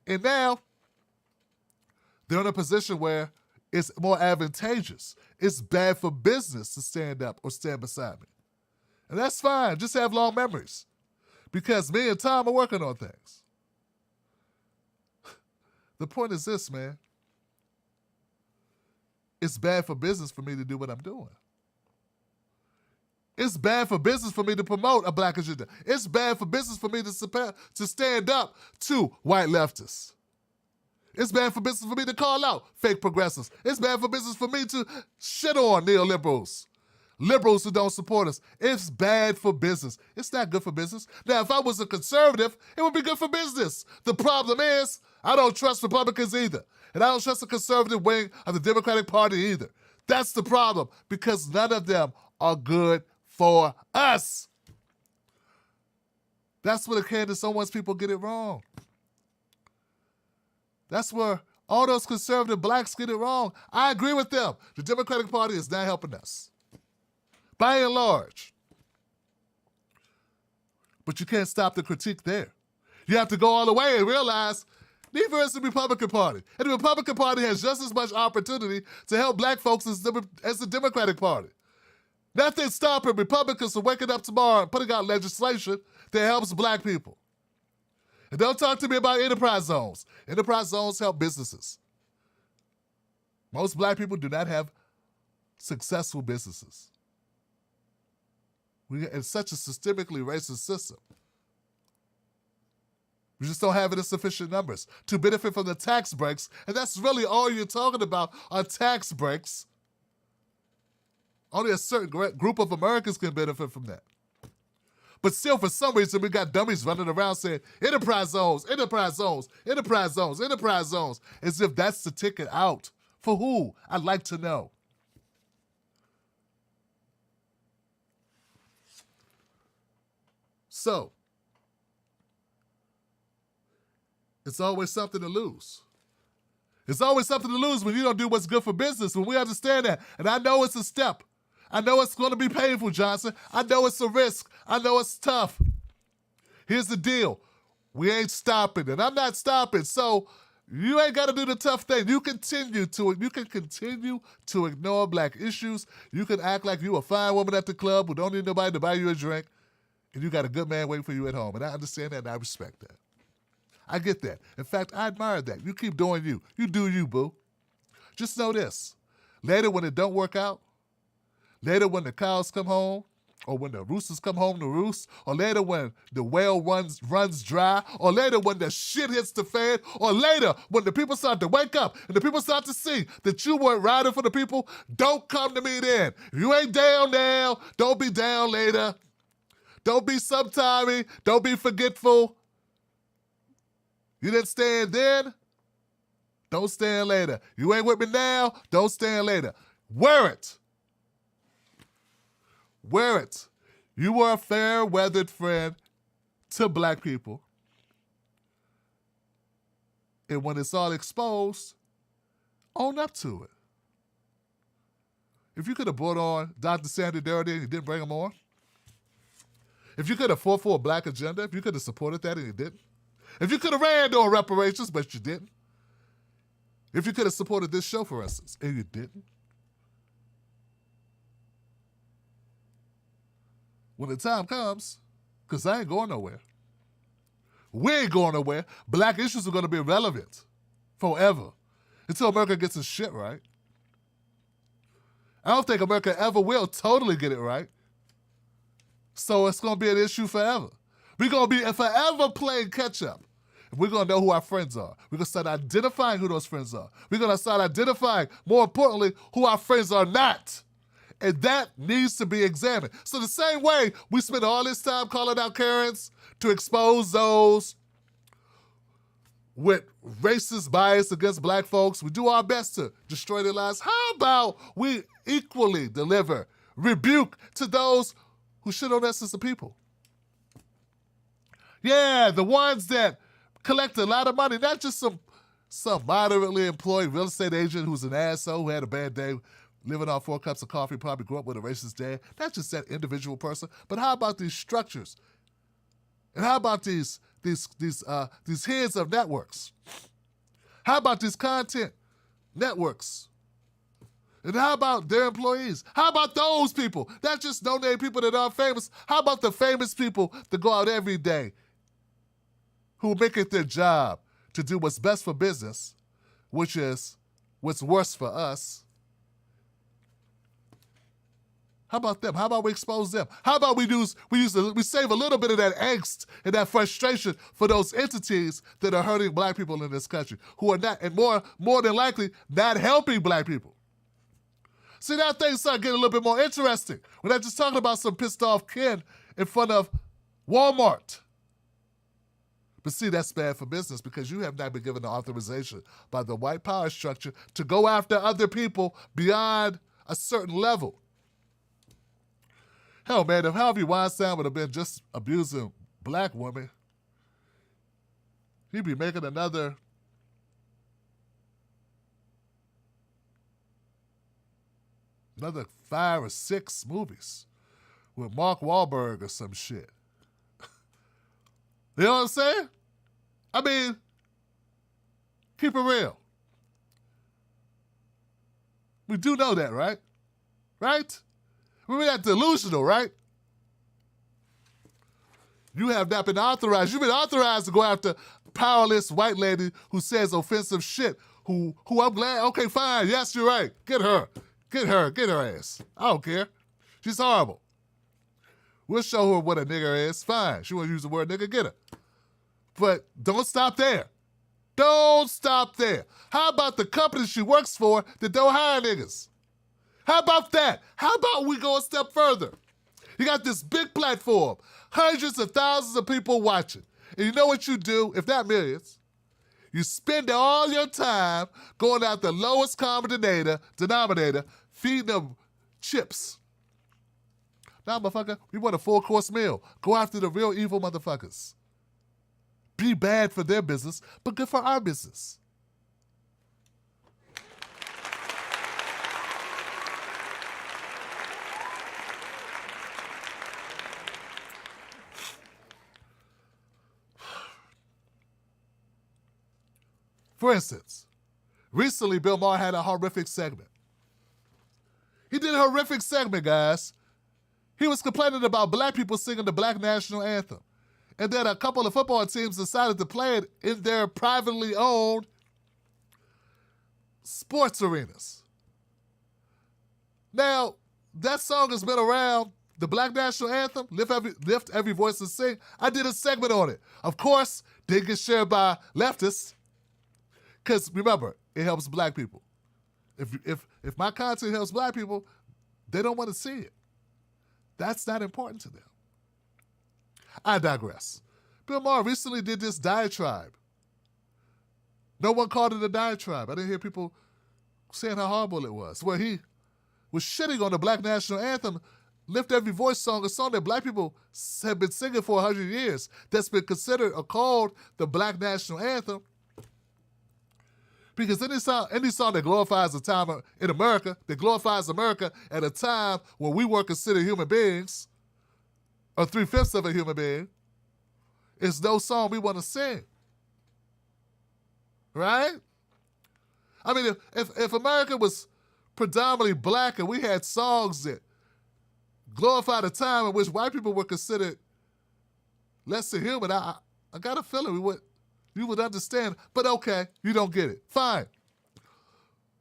And now they're in a position where it's more advantageous. It's bad for business to stand up or stand beside me. And that's fine. Just have long memories. Because me and Tom are working on things. The point is this, man. It's bad for business for me to do what I'm doing. It's bad for business for me to promote a black agenda. It's bad for business for me to stand up to white leftists. It's bad for business for me to call out fake progressives. It's bad for business for me to shit on neoliberals, liberals who don't support us. It's bad for business. It's not good for business. Now, if I was a conservative, it would be good for business. The problem is, I don't trust Republicans either. And I don't trust the conservative wing of the Democratic Party either. That's the problem, because none of them are good for us. That's where the Candace Owens people get it wrong. That's where all those conservative blacks get it wrong. I agree with them. The Democratic Party is not helping us, by and large. But you can't stop the critique there. You have to go all the way and realize neither is the Republican Party. And the Republican Party has just as much opportunity to help black folks as the Democratic Party. Nothing stopping Republicans from waking up tomorrow and putting out legislation that helps black people. And don't talk to me about enterprise zones. Enterprise zones help businesses. Most black people do not have successful businesses. It's such a systemically racist system. We just don't have it in sufficient numbers to benefit from the tax breaks, and that's really all you're talking about are tax breaks. Only a certain group of Americans can benefit from that. But still, for some reason, we got dummies running around saying, enterprise zones, enterprise zones, enterprise zones, enterprise zones, as if that's the ticket out. For who? I'd like to know. So, it's always something to lose. It's always something to lose when you don't do what's good for business, when we understand that. And I know it's a step. I know it's going to be painful, Johnson. I know it's a risk. I know it's tough. Here's the deal. We ain't stopping, and I'm not stopping. So you ain't got to do the tough thing. You can continue to ignore black issues. You can act like you a fine woman at the club who don't need nobody to buy you a drink, and you got a good man waiting for you at home. And I understand that, and I respect that. I get that. In fact, I admire that. You keep doing you. You do you, boo. Just know this. Later when it don't work out, later when the cows come home, or when the roosters come home to roost, or later when the well runs dry, or later when the shit hits the fan, or later when the people start to wake up and the people start to see that you weren't riding for the people, don't come to me then. If you ain't down now, don't be down later. Don't be sometimey. Don't be forgetful. You didn't stand then, don't stand later. You ain't with me now, don't stand later. Wear it. Wear it. You were a fair-weathered friend to black people. And when it's all exposed, own up to it. If you could have brought on Dr. Sandy Darity and you didn't bring him on, if you could have fought for a black agenda, if you could have supported that and you didn't, if you could have ran on reparations, but you didn't. If you could have supported this show, for instance, and you didn't. When the time comes, because I ain't going nowhere. We ain't going nowhere. Black issues are going to be relevant forever until America gets its shit right. I don't think America ever will totally get it right. So it's going to be an issue forever. We're going to be forever playing catch-up. We're going to know who our friends are. We're going to start identifying who those friends are. We're going to start identifying, more importantly, who our friends are not. And that needs to be examined. So the same way we spend all this time calling out Karens to expose those with racist bias against black folks, we do our best to destroy their lives. How about we equally deliver rebuke to those who shit on us as a people? Yeah, the ones that collect a lot of money, not just some moderately employed real estate agent who's an asshole who had a bad day living on 4 cups of coffee, probably grew up with a racist dad. Not just that individual person, but how about these structures? And how about these heads of networks? How about these content networks? And how about their employees? How about those people? Not just no-name people that aren't famous. How about the famous people that go out every day who make it their job to do what's best for business, which is what's worse for us? How about them? How about we expose them? How about we save a little bit of that angst and that frustration for those entities that are hurting black people in this country, who are not, and more than likely, not helping black people. See, now things start getting a little bit more interesting. We're not just talking about some pissed off kid in front of Walmart. But see, that's bad for business because you have not been given the authorization by the white power structure to go after other people beyond a certain level. Hell, man, if Harvey Weinstein would have been just abusing black women, he'd be making another another 5 or 6 movies with Mark Wahlberg or some shit. You know what I'm saying? I mean, keep it real. We do know that, right? Right? We're not delusional, right? You have not been authorized. You've been authorized to go after powerless white lady who says offensive shit, who I'm glad, okay, fine, yes, you're right. Get her ass. I don't care. She's horrible. We'll show her what a nigger is. Fine. She want to use the word nigger, get her. But don't stop there. Don't stop there. How about the company she works for that don't hire niggas? How about that? How about we go a step further? You got this big platform, hundreds of thousands of people watching. And you know what you do, if not millions? You spend all your time going out the lowest common denominator, feeding them chips. Nah, motherfucker, we want a full-course meal. Go after the real evil motherfuckers. Be bad for their business, but good for our business. For instance, recently Bill Maher had a horrific segment. He did a horrific segment, guys. He was complaining about black people singing the Black National Anthem. And then a couple of football teams decided to play it in their privately owned sports arenas. Now, that song has been around, the Black National Anthem, Lift Every Voice and Sing. I did a segment on it. Of course, didn't get shared by leftists. Because remember, it helps black people. If my content helps black people, they don't want to see it. That's not important to them. I digress. Bill Maher recently did this diatribe. No one called it a diatribe. I didn't hear people saying how horrible it was. Where he was shitting on the Black National Anthem, Lift Every Voice song, a song that black people have been singing for 100 years, that's been considered or called the Black National Anthem. Because any song that glorifies a time in America, that glorifies America at a time when we weren't considered human beings, or 3/5 of a human being, is no song we want to sing. Right? I mean, if America was predominantly black and we had songs that glorified a time in which white people were considered less than human, I got a feeling you would understand, but okay, you don't get it. Fine.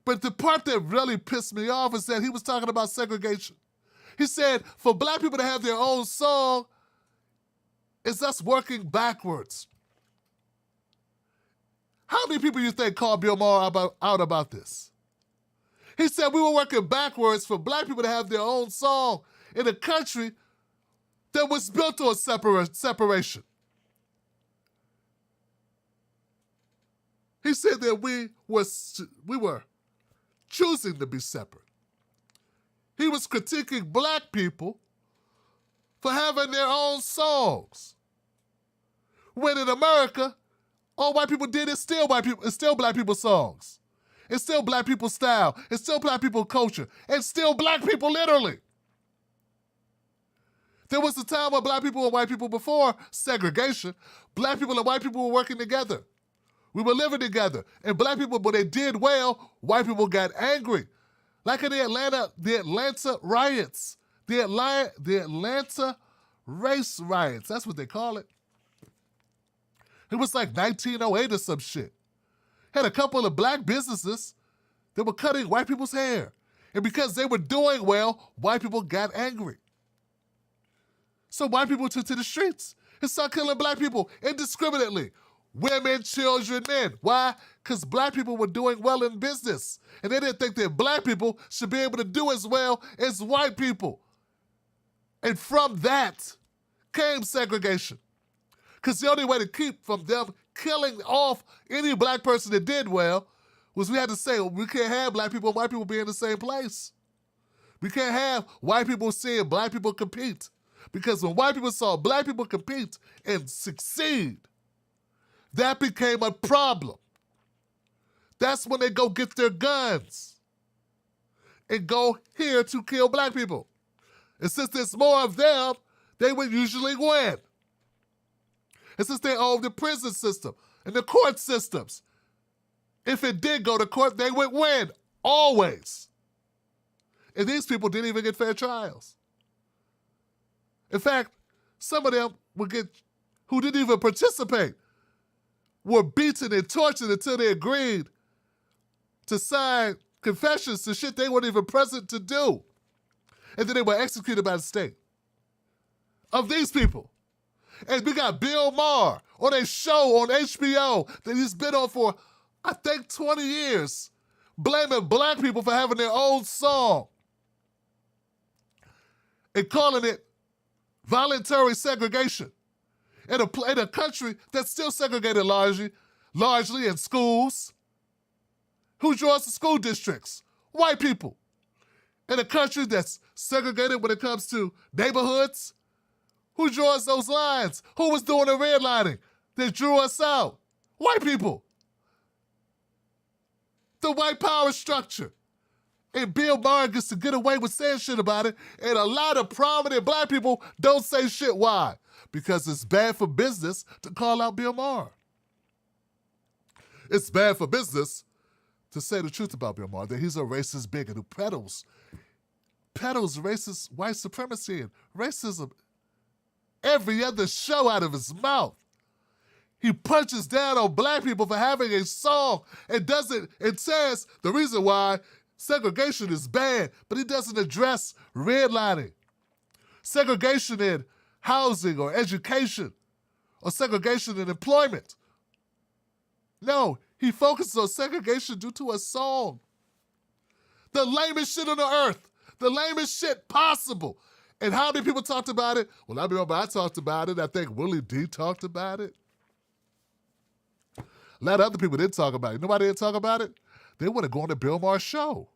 But the part that really pissed me off is that he was talking about segregation. He said, for black people to have their own song, it's us working backwards. How many people you think called Bill Maher out about this? He said we were working backwards for black people to have their own song in a country that was built on separation. He said that we were choosing to be separate. He was critiquing black people for having their own songs. When in America, all white people did is still black people's songs. It's still black people's style. It's still black people's culture. It's still black people literally. There was a time when black people and white people before segregation, black people and white people were working together. We were living together. And black people, when they did well, white people got angry. Like in the Atlanta riots. The Atlanta race riots. That's what they call it. It was like 1908 or some shit. Had a couple of black businesses that were cutting white people's hair. And because they were doing well, white people got angry. So white people took to the streets and started killing black people indiscriminately. Women, children, men. Why? Because black people were doing well in business. And they didn't think that black people should be able to do as well as white people. And from that came segregation. Because the only way to keep from them killing off any black person that did well was we had to say, well, we can't have black people and white people be in the same place. We can't have white people seeing black people compete. Because when white people saw black people compete and succeed, that became a problem. That's when they go get their guns and go here to kill black people. And since there's more of them, they would usually win. And since they own the prison system and the court systems, if it did go to court, they would win, always. And these people didn't even get fair trials. In fact, some of them who didn't even participate, were beaten and tortured until they agreed to sign confessions to shit they weren't even present to do. And then they were executed by the state. of these people. And we got Bill Maher on a show on HBO that he's been on for, I think, 20 years, blaming black people for having their own song and calling it voluntary segregation in a country that's still segregated largely in schools. Who draws the school districts? White people. In a country that's segregated when it comes to neighborhoods, who draws those lines? Who was doing the redlining that drew us out? White people. The white power structure. And Bill Maher gets to get away with saying shit about it, and a lot of prominent black people don't say shit. Why? Because it's bad for business to call out Bill Maher. It's bad for business to say the truth about Bill Maher, that he's a racist bigot who peddles racist white supremacy and racism every other show out of his mouth. He punches down on black people for having a song and says the reason why segregation is bad, but he doesn't address redlining, segregation in housing or education, or segregation in employment. No, he focuses on segregation due to a song. The lamest shit on the earth, the lamest shit possible. And how many people talked about it? Well, I remember I talked about it. I think Willie D talked about it. A lot of other people didn't talk about it. Nobody didn't talk about it. They want to go on the Bill Maher show.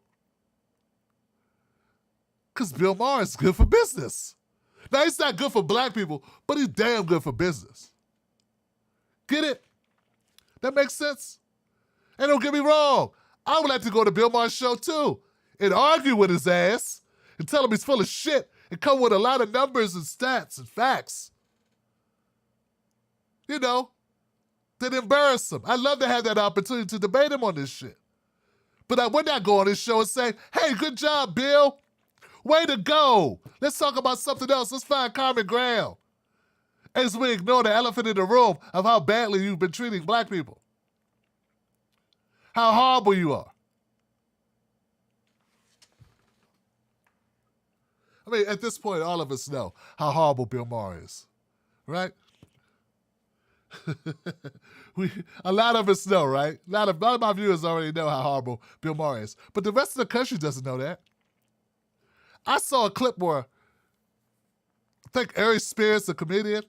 Because Bill Maher is good for business. Now, he's not good for black people, but he's damn good for business. Get it? That makes sense? And don't get me wrong, I would like to go to Bill Maher's show too and argue with his ass and tell him he's full of shit and come with a lot of numbers and stats and facts. You know, that embarrass him. I'd love to have that opportunity to debate him on this shit. But I would not go on this show and say, hey, good job, Bill. Way to go. Let's talk about something else. Let's find common ground. As we ignore the elephant in the room of how badly you've been treating black people. How horrible you are. I mean, at this point, all of us know how horrible Bill Maher is, right? A lot of us know, right? A lot of my viewers already know how horrible Bill Maher is. But the rest of the country doesn't know that. I saw a clip where I think Ari Spears, the comedian,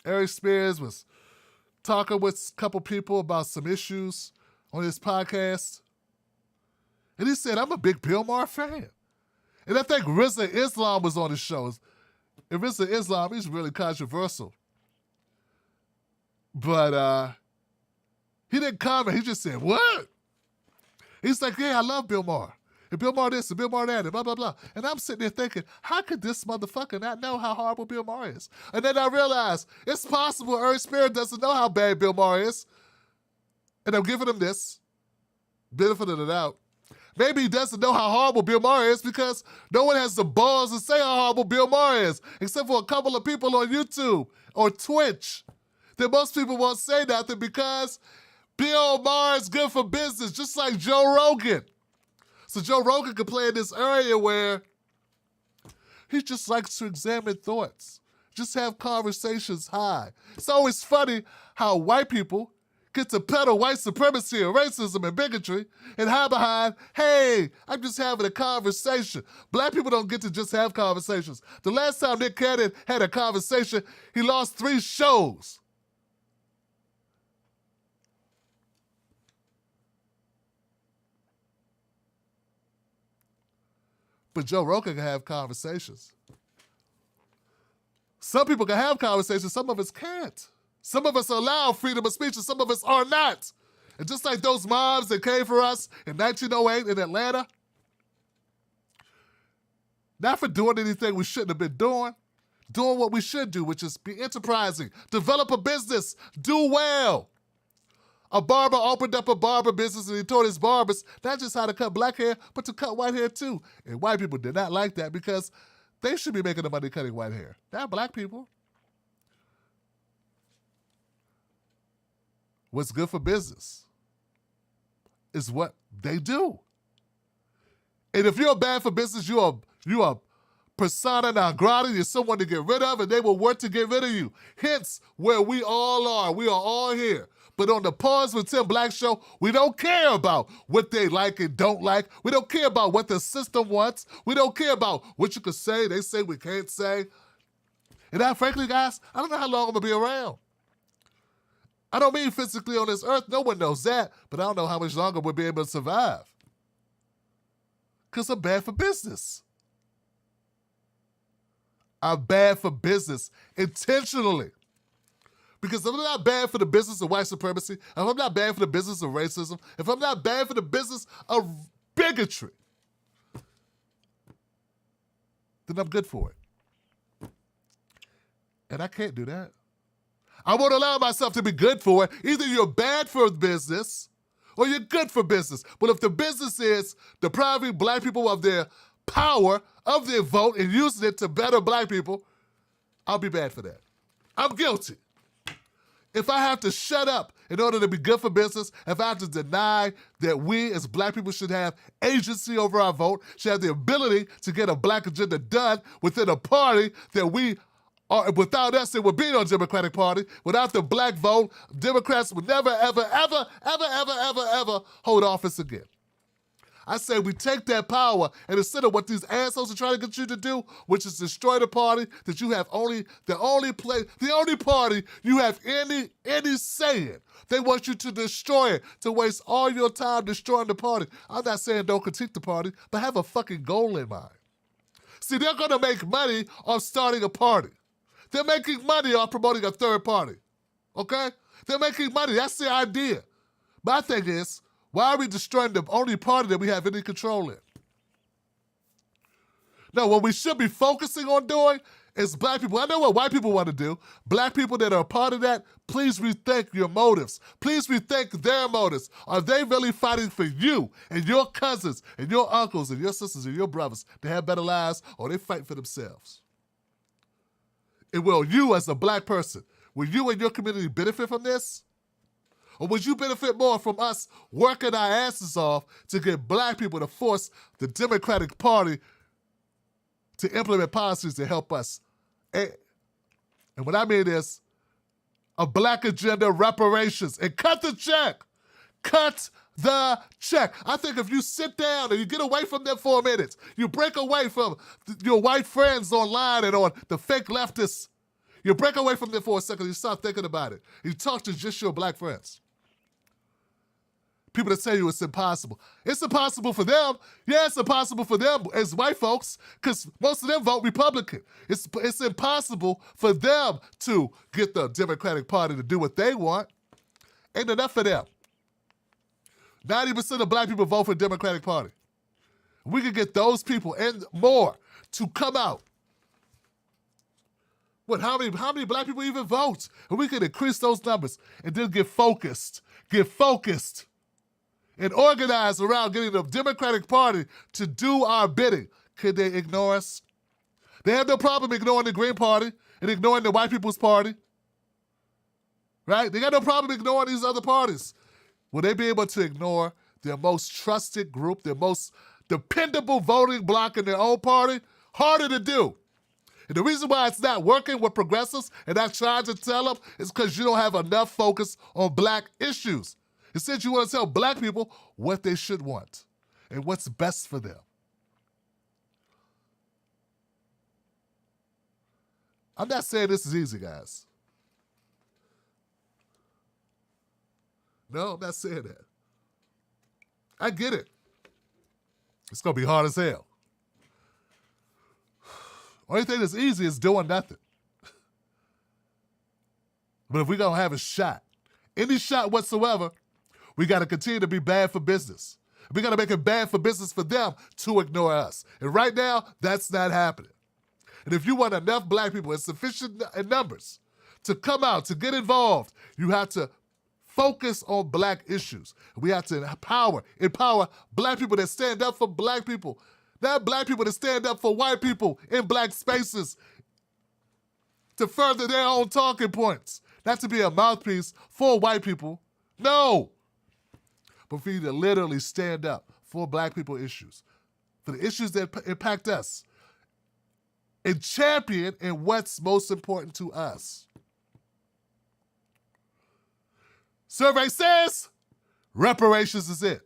Ari Spears was talking with a couple people about some issues on his podcast. And he said, I'm a big Bill Maher fan. And I think Rizza Islam was on his show. And Rizza Islam, he's really controversial. But he didn't comment. He just said, what? He's like, yeah, I love Bill Maher. And Bill Maher this and Bill Maher that and blah, blah, blah. And I'm sitting there thinking, how could this motherfucker not know how horrible Bill Maher is? And then I realized it's possible Ari Spears doesn't know how bad Bill Maher is. And I'm giving him this benefit of the doubt. Maybe he doesn't know how horrible Bill Maher is because no one has the balls to say how horrible Bill Maher is, except for a couple of people on YouTube or Twitch. That most people won't say nothing because Bill Maher is good for business, just like Joe Rogan. So Joe Rogan could play in this area where he just likes to examine thoughts, just have conversations high. It's always funny how white people get to peddle white supremacy and racism and bigotry and hide behind, hey, I'm just having a conversation. Black people don't get to just have conversations. The last time Nick Cannon had a conversation, he lost 3 shows. But Joe Rogan can have conversations. Some people can have conversations, some of us can't. Some of us allow freedom of speech and some of us are not. And just like those mobs that came for us in 1908 in Atlanta, not for doing anything we shouldn't have been doing what we should do, which is be enterprising, develop a business, do well. A barber opened up a barber business and he taught his barbers not just how to cut black hair, but to cut white hair too. And white people did not like that because they should be making the money cutting white hair, not black people. What's good for business is what they do. And if you're bad for business, you are persona non grata. You're someone to get rid of, and they will work to get rid of you. Hence, where we all are. We are all here. But on the Pause with Tim Black show, we don't care about what they like and don't like. We don't care about what the system wants. We don't care about what you can say. They say we can't say. And frankly, guys, I don't know how long I'm going to be around. I don't mean physically on this earth. No one knows that. But I don't know how much longer we'll be able to survive. Because I'm bad for business. I'm bad for business intentionally. Because if I'm not bad for the business of white supremacy, if I'm not bad for the business of racism, if I'm not bad for the business of bigotry, then I'm good for it. And I can't do that. I won't allow myself to be good for it. Either you're bad for business or you're good for business. But if the business is depriving black people of their power, of their vote, and using it to better black people, I'll be bad for that. I'm guilty. If I have to shut up in order to be good for business, if I have to deny that we as black people should have agency over our vote, should have the ability to get a black agenda done within a party that we are, without us, it would be no Democratic Party. Without the black vote, Democrats would never, ever, ever, ever, ever, ever, ever hold office again. I say we take that power and instead of what these assholes are trying to get you to do, which is destroy the party that you have the only party you have any say in. They want you to destroy it, to waste all your time destroying the party. I'm not saying don't critique the party, but have a fucking goal in mind. See, they're gonna make money off starting a party. They're making money off promoting a third party, okay? They're making money, that's the idea. My thing is, why are we destroying the only party that we have any control in? No, what we should be focusing on doing is black people. I know what white people want to do. Black people that are a part of that, please rethink your motives. Please rethink their motives. Are they really fighting for you and your cousins and your uncles and your sisters and your brothers to have better lives, or they fight for themselves? And will you as a black person, will you and your community benefit from this? Or would you benefit more from us working our asses off to get black people to force the Democratic Party to implement policies to help us? And what I mean is a black agenda reparations. And cut the check. Cut the check. I think if you sit down and you get away from them for a minute, you break away from your white friends online and on the fake leftists, you break away from them for a second, you start thinking about it. You talk to just your black friends. People that tell you it's impossible. It's impossible for them. Yeah, it's impossible for them as white folks because most of them vote Republican. It's impossible for them to get the Democratic Party to do what they want. Ain't enough for them. 90% of black people vote for the Democratic Party. We could get those people and more to come out. How many black people even vote? And we could increase those numbers and then get focused. And organize around getting the Democratic Party to do our bidding. Could they ignore us? They have no problem ignoring the Green Party and ignoring the White People's Party. Right? They got no problem ignoring these other parties. Will they be able to ignore their most trusted group, their most dependable voting bloc in their own party? Harder to do. And the reason why it's not working with progressives and not trying to tell them is because you don't have enough focus on black issues. Instead, you want to tell black people what they should want and what's best for them. I'm not saying this is easy, guys. No, I'm not saying that. I get it. It's going to be hard as hell. Only thing that's easy is doing nothing. But if we're going to have a shot, any shot whatsoever, we got to continue to be bad for business. We got to make it bad for business for them to ignore us. And right now, that's not happening. And if you want enough black people in sufficient numbers to come out, to get involved, you have to focus on black issues. We have to empower black people that stand up for black people, not black people that stand up for white people in black spaces to further their own talking points. Not to be a mouthpiece for white people. No. But for you to literally stand up for black people issues, for the issues that impact us, and champion in what's most important to us. Survey says reparations is it.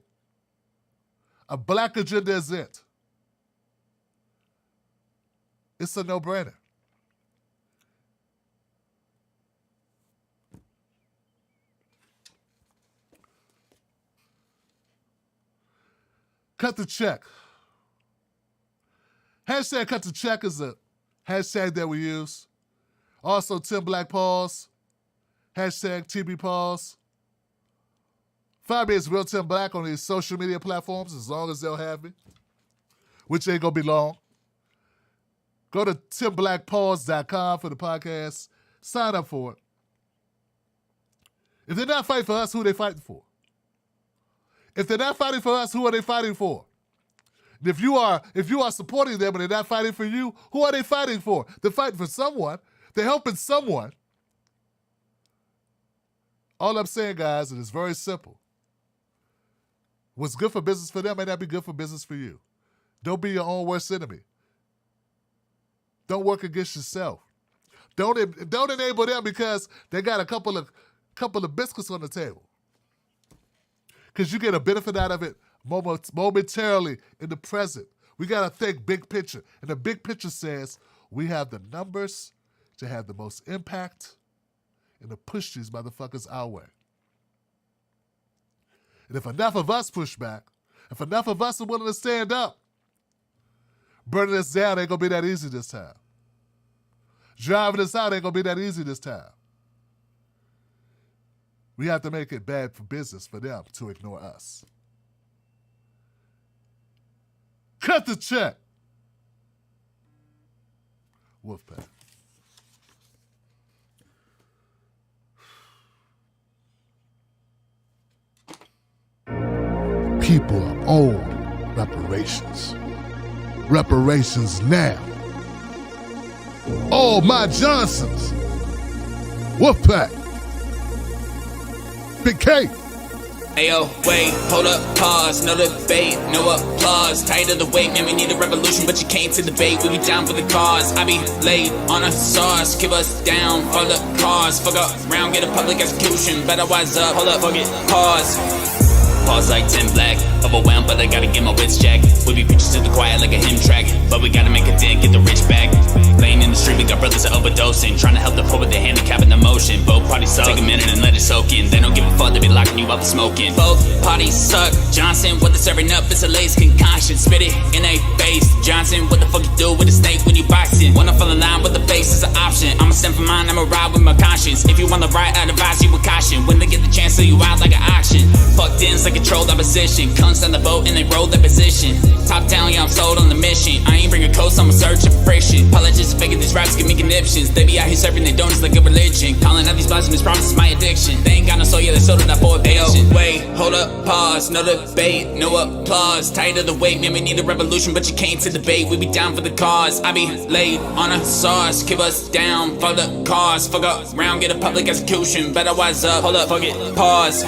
A black agenda is it. It's a no-brainer. Cut the check. Hashtag cut the check is a hashtag that we use. Also, Tim Black Pause. Hashtag TB Pause. Find me as Real Tim Black on these social media platforms as long as they'll have me, which ain't gonna be long. Go to timblackpause.com for the podcast. Sign up for it. If they're not fighting for us, who are they fighting for? If they're not fighting for us, who are they fighting for? And if you are supporting them and they're not fighting for you, who are they fighting for? They're fighting for someone. They're helping someone. All I'm saying, guys, and it's very simple. What's good for business for them may not be good for business for you. Don't be your own worst enemy. Don't work against yourself. Don't enable them because they got a couple of biscuits on the table. Because you get a benefit out of it momentarily in the present. We got to think big picture. And the big picture says we have the numbers to have the most impact and to push these motherfuckers our way. And if enough of us push back, if enough of us are willing to stand up, burning us down ain't going to be that easy this time. Driving us out ain't going to be that easy this time. We have to make it bad for business for them to ignore us. Cut the check. Wolfpack. People are owed reparations. Reparations now. All my Johnsons. Wolfpack. Big K. Ayo, wait, hold up, pause, no debate, no applause. Tired of the wait, man, we need a revolution, but you came to debate. We be down for the cause. I be laid on a sauce, keep us down for the cause. Fuck up, round, get a public execution. Better wise up, hold up, fuck it, pause. Pause like Tim Black, overwhelmed, but I gotta get my wits checked. We be preaching to the choir like a hymn track, but we gotta make a dent, get the rich back. Laying in the street, we got brothers that overdosing, trying to help the poor with their handicap and emotion. Both parties suck, take a minute and let it soak in. They don't give a fuck, they be locking you up for smoking. Both parties suck. Johnson, what they're serving up is a lace concoction. Spit it in a face. Johnson, what the fuck you do with a snake when you boxing? Wanna fall in line with the face is an option. I'ma stand for mine, I'ma ride with my conscience. If you want the right, I'd advise you with caution. When they get the chance, sell you out like an auction. Fucked in, like controlled opposition. Cunts on the boat and they roll their position. Top down, yeah, I'm sold on the mission. I ain't bringing coast, I'm searching for friction. Politicians faking these raps give me conniptions. They be out here serving their donuts like a religion. Calling out these blasphemous promises my addiction. They ain't got no soul, yeah, they sold it out for a pension. Wait, hold up, pause, no debate, no applause. Tired of the wait, man, we need a revolution, but you came to debate. We be down for the cause. I be laid on a sauce, keep us down for the cause. Fuck up, round, get a public execution. Better wise up, hold up, fuck it, pause.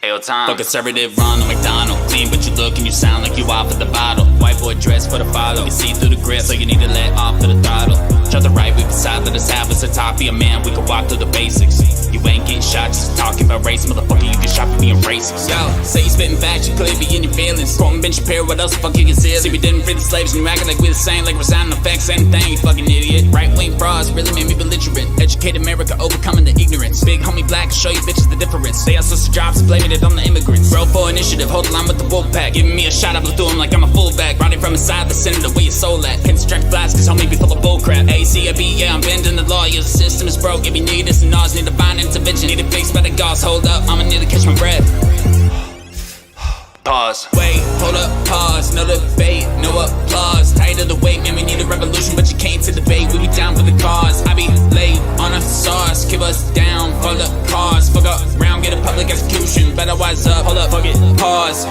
Ayo, time. Fuck conservative, run on McDonald. Clean, but you look and you sound like you off at the bottle. White boy dress for the follow. You can see through the grip, so you need to let off to the throttle. Try the right, we can side, let us have us a top. Be a man, we can walk through the basics. You ain't getting shot, just talking about race. Motherfucker, you get shot for being racist. Yo, say you spitting facts, you clearly be in your feelings. Quoting Ben Shapiro, what else the fuck you conceal? See, we didn't free the slaves, and you acting like we the same. Like we're signing effects, same thing, you fucking idiot. Right-wing frauds really made me belligerent. Educate America, overcoming the ignorance. Big homie black, show you bitches the difference. They also jobs and blaming it on the immigrants. Bro for initiative, hold the line with the wolf pack. Giving me a shot, I blew through him like I'm a fullback. Riding from inside the senator, where your soul at. Can't distract flies, cause homie be full of bullcrap. ACAB, yeah, I'm bending the law. Yeah, the system is broke. If you need this and ours, need divine intervention. Need it fixed by the gods, hold up, I'ma need to catch my breath. Pause. Wait, hold up, pause, no debate, no applause. Tired of the wait, man, we need a revolution, but you came to debate. We be down for the cause. I be laid on a sauce, keep us down for the cause. Fuck up, round, get a public execution. Better wise up, hold up, fuck it, pause.